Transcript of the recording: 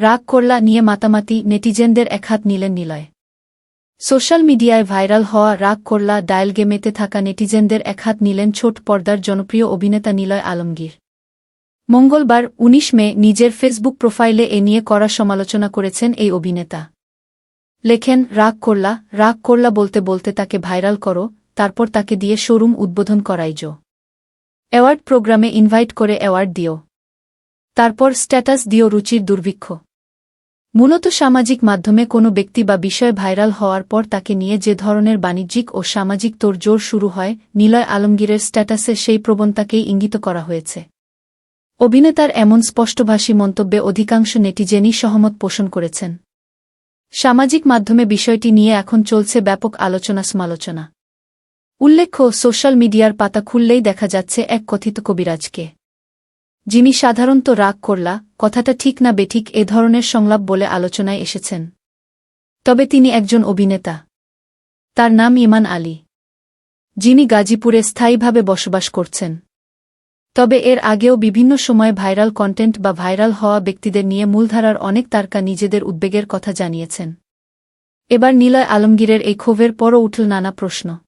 রাগ করলা নিয়ে মাতামাতি, নেটিজেনদের একহাত নিলেন নিলয়। সোশ্যাল মিডিয়ায় ভাইরাল হওয়া রাগ করলা ডায়াল গেমেতে থাকা নেটিজেনদের একহাত নিলেন ছোট পর্দার জনপ্রিয় অভিনেতা নিলয় আলমগীর। মঙ্গলবার ১৯ মে নিজের ফেসবুক প্রোফাইলে এ নিয়ে কড়া সমালোচনা করেছেন এই অভিনেতা। লেখেন, রাগ করলা বলতে বলতে তাকে ভাইরাল করো, তারপর তাকে দিয়ে শোরুম উদ্বোধন করাইজ। অ্যাওয়ার্ড প্রোগ্রামে ইনভাইট করে অ্যাওয়ার্ড দিও। তারপর স্ট্যাটাস দিও রুচির দুর্ভিক্ষ। মূলত সামাজিক মাধ্যমে কোনো ব্যক্তি বা বিষয় ভাইরাল হওয়ার পর তাকে নিয়ে যে ধরনের বাণিজ্যিক ও সামাজিক তোড়জোড় শুরু হয়, নিলয় আলমগীরের স্ট্যাটাসে সেই প্রবণতাকেই ইঙ্গিত করা হয়েছে। অভিনেতার এমন স্পষ্টভাষী মন্তব্যে অধিকাংশ নেটিজেনই সহমত পোষণ করেছেন। সামাজিক মাধ্যমে বিষয়টি নিয়ে এখন চলছে ব্যাপক আলোচনা-সমালোচনা। উল্লেখ্য, সোশ্যাল মিডিয়ার পাতা খুললেই দেখা যাচ্ছে এক কথিত কবিরাজকে, যিনি সাধারণত রাগ করলা কথাটা ঠিক না বেঠিক এ ধরনের সংলাপ বলে আলোচনায় এসেছেন। তবে তিনি একজন অভিনেতা। তার নাম ইমান আলী, যিনি গাজীপুরে স্থায়ীভাবে বসবাস করছেন। তবে এর আগেও বিভিন্ন সময়ে ভাইরাল কন্টেন্ট বা ভাইরাল হওয়া ব্যক্তিদের নিয়ে মূলধারার অনেক তারকা নিজেদের উদ্বেগের কথা জানিয়েছেন। এবার নিলয় আলমগীরের এই ক্ষোভের পরও উঠল নানা প্রশ্ন।